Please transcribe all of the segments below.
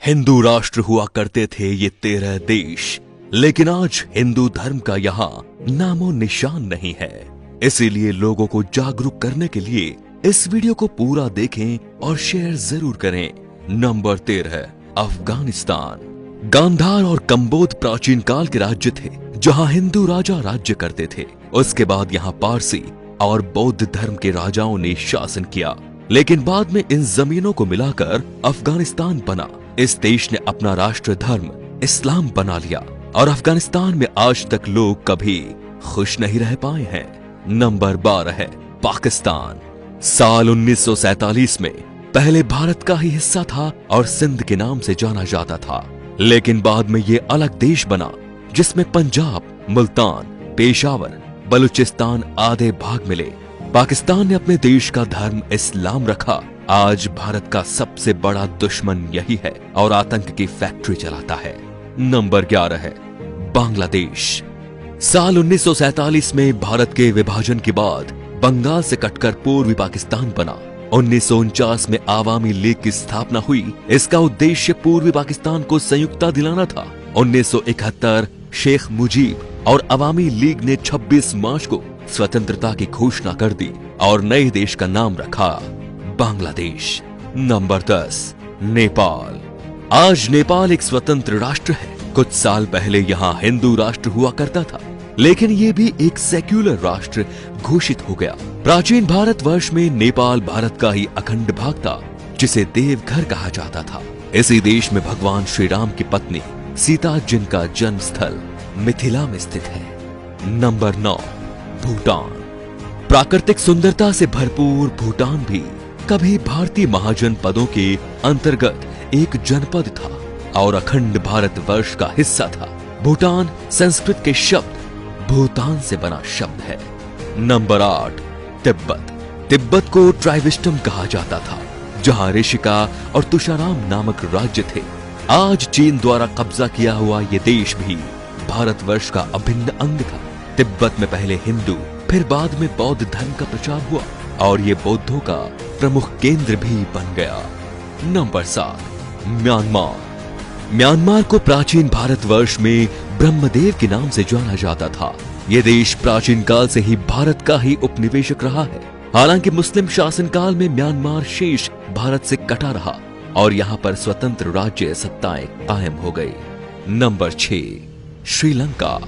हिंदू राष्ट्र हुआ करते थे ये 13 देश, लेकिन आज हिंदू धर्म का यहाँ नामो निशान नहीं है। इसीलिए लोगों को जागरूक करने के लिए इस वीडियो को पूरा देखें और शेयर जरूर करें। नंबर 13, अफगानिस्तान। गांधार और कंबोध प्राचीन काल के राज्य थे जहां हिंदू राजा राज्य करते थे। उसके बाद यहां पारसी और बौद्ध धर्म के राजाओं ने शासन किया, लेकिन बाद में इन जमीनों को मिलाकर अफगानिस्तान बना। इस देश ने अपना राष्ट्र धर्म इस्लाम बना लिया और अफगानिस्तान में आज तक लोग कभी खुश नहीं रह पाए हैं। नंबर 12 है पाकिस्तान। साल 1947 में पहले भारत का ही हिस्सा था और सिंध के नाम से जाना जाता था, लेकिन बाद में ये अलग देश बना जिसमें पंजाब, मुल्तान, पेशावर, बलूचिस्तान आदि भाग मिले। पाकिस्तान ने अपने देश का धर्म इस्लाम रखा। आज भारत का सबसे बड़ा दुश्मन यही है और आतंक की फैक्ट्री चलाता है। नंबर 11 है बांग्लादेश। साल 1947 में भारत के विभाजन के बाद बंगाल से कटकर पूर्वी पाकिस्तान बना। 1949 में आवामी लीग की स्थापना हुई। इसका उद्देश्य पूर्वी पाकिस्तान को संयुक्ता दिलाना था। 1971 शेख मुजीब और अवामी लीग ने 26 मार्च को स्वतंत्रता की घोषणा कर दी और नए देश का नाम रखा बांग्लादेश। नंबर 10, नेपाल। आज नेपाल एक स्वतंत्र राष्ट्र है। कुछ साल पहले यहाँ हिंदू राष्ट्र हुआ करता था, लेकिन ये भी एक सेक्युलर राष्ट्र घोषित हो गया। प्राचीन भारतवर्ष में नेपाल भारत का ही अखंड भाग था, जिसे देवघर कहा जाता था। इसी देश में भगवान श्री राम की पत्नी सीता, जिनका जन्म स्थल मिथिला में स्थित है। नंबर 9, भूटान। प्राकृतिक सुंदरता से भरपूर भूटान भी कभी भारतीय महाजनपदों के अंतर्गत एक जनपद था और अखंड भारतवर्ष का हिस्सा था। भूटान संस्कृत के शब्द भूतान से बना शब्द है। नंबर 8, तिब्बत। तिब्बत को ट्राइविस्टम कहा जाता था, जहां ऋषिका और तुषाराम नामक राज्य थे। आज चीन द्वारा कब्जा किया हुआ ये देश भी भारतवर्ष का अभिन्न अंग था। तिब्बत में पहले हिंदू, फिर बाद में बौद्ध धर्म का प्रचार हुआ और ये बौद्धों का प्रमुख केंद्र भी बन गया। Number 7, Myanmar. म्यांमार को प्राचीन भारतवर्ष में ब्रह्मदेव के नाम से जाना जाता था। यह देश प्राचीन काल से ही भारत का ही उपनिवेशक रहा है। हालांकि मुस्लिम शासनकाल में म्यांमार शेष भारत से कटा रहा और यहाँ पर स्वतंत्र राज्य सत्ताएं कायम हो गई। नंबर 6, श्रीलंका।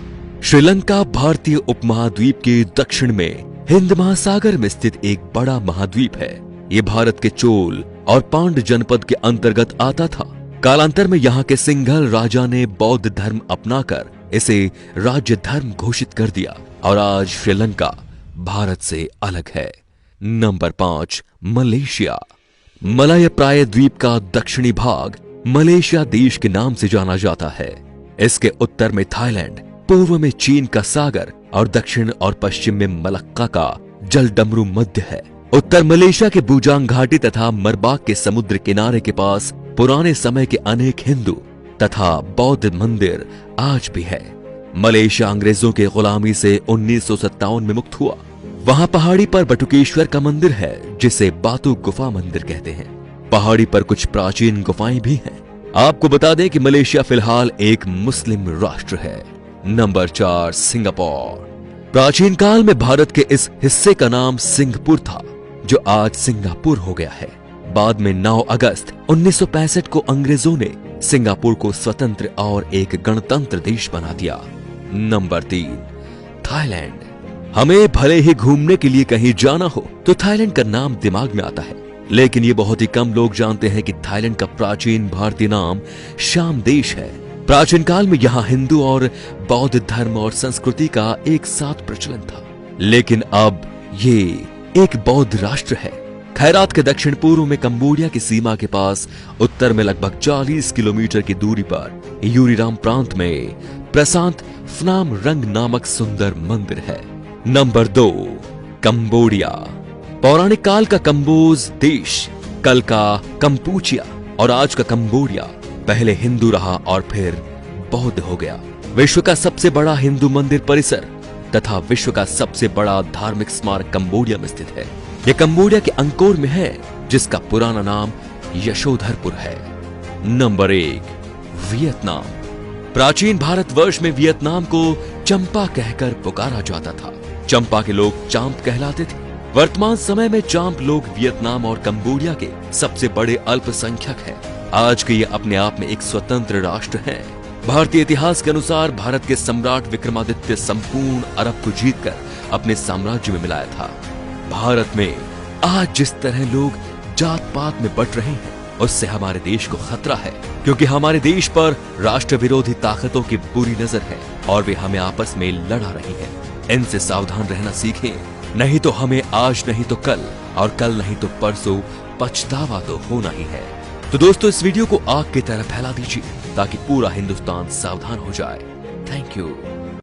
श्रीलंका भारतीय उपमहाद्वीप के दक्षिण में हिंद महासागर में स्थित एक बड़ा महाद्वीप है। ये भारत के चोल और पांड जनपद के अंतर्गत आता था। कालांतर में यहाँ के सिंघल राजा ने बौद्ध धर्म अपनाकर इसे राज्य धर्म घोषित कर दिया और आज श्रीलंका भारत से अलग है। Number 5, Malaysia. मलय प्राय द्वीप का दक्षिणी भाग मलेशिया देश के नाम से जाना जाता है। इसके उत्तर में थाईलैंड, पूर्व में चीन का सागर और दक्षिण और पश्चिम में मलक्का का जलडमरू मध्य है। उत्तर मलेशिया के बुजांग घाटी तथा मरबाक के समुद्र किनारे के पास पुराने समय के अनेक हिंदू तथा बौद्ध मंदिर आज भी है। मलेशिया अंग्रेजों के गुलामी से 1957 में मुक्त हुआ। वहां पहाड़ी पर बटुकेश्वर का मंदिर है, जिसे बातू गुफा मंदिर कहते हैं। पहाड़ी पर कुछ प्राचीन गुफाएं भी हैं। आपको बता दें कि मलेशिया फिलहाल एक मुस्लिम राष्ट्र है। Number 4, Singapore. प्राचीन काल में भारत के इस हिस्से का नाम सिंहपुर था, जो आज सिंगापुर हो गया है। बाद में 9 अगस्त 1965 को अंग्रेजों ने सिंगापुर को स्वतंत्र और एक गणतंत्र देश बना दिया। Number 3, Thailand. हमें भले ही घूमने के लिए कहीं जाना हो तो थाईलैंड का नाम दिमाग में आता है, लेकिन ये बहुत ही कम लोग जानते हैं कि थाईलैंड का प्राचीन भारतीय नाम श्याम देश है। प्राचीन काल में यहाँ हिंदू और बौद्ध धर्म और संस्कृति का एक साथ प्रचलन था, लेकिन अब ये एक बौद्ध राष्ट्र है। खैरात के दक्षिण पूर्व में कंबोडिया की सीमा के पास उत्तर में लगभग 40 किलोमीटर की दूरी पर यूरीराम प्रांत में प्रशांत फनाम रंग नामक सुंदर मंदिर है। Number 2, Cambodia. पौराणिक काल का कंबोज देश, कल का कंपूचिया और आज का कंबोडिया पहले हिंदू रहा और फिर बौद्ध हो गया। विश्व का सबसे बड़ा हिंदू मंदिर परिसर तथा विश्व का सबसे बड़ा धार्मिक स्मारक कंबोडिया में स्थित है। यह कंबोडिया के अंकोर में है, जिसका पुराना नाम यशोधरपुर है। Number 1, Vietnam. प्राचीन भारतवर्ष में वियतनाम को चंपा कहकर पुकारा जाता था। चंपा के लोग चांप कहलाते थे। वर्तमान समय में चांप लोग वियतनाम और कंबोडिया के सबसे बड़े अल्पसंख्यक हैं। आज के ये अपने आप में एक स्वतंत्र राष्ट्र है। भारतीय इतिहास के अनुसार भारत के सम्राट विक्रमादित्य संपूर्ण अरब को जीतकर अपने साम्राज्य में मिलाया था। भारत में आज जिस तरह लोग जात पात में बट रहे हैं, उससे हमारे देश को खतरा है, क्योंकि हमारे देश पर राष्ट्र विरोधी ताकतों की बुरी नजर है और वे हमें आपस में लड़ा रही हैं। इनसे सावधान रहना सीखें, नहीं तो हमें आज नहीं तो कल और कल नहीं तो परसों पछतावा तो होना ही है। तो दोस्तों, इस वीडियो को आग की तरह फैला दीजिए ताकि पूरा हिंदुस्तान सावधान हो जाए। Thank you.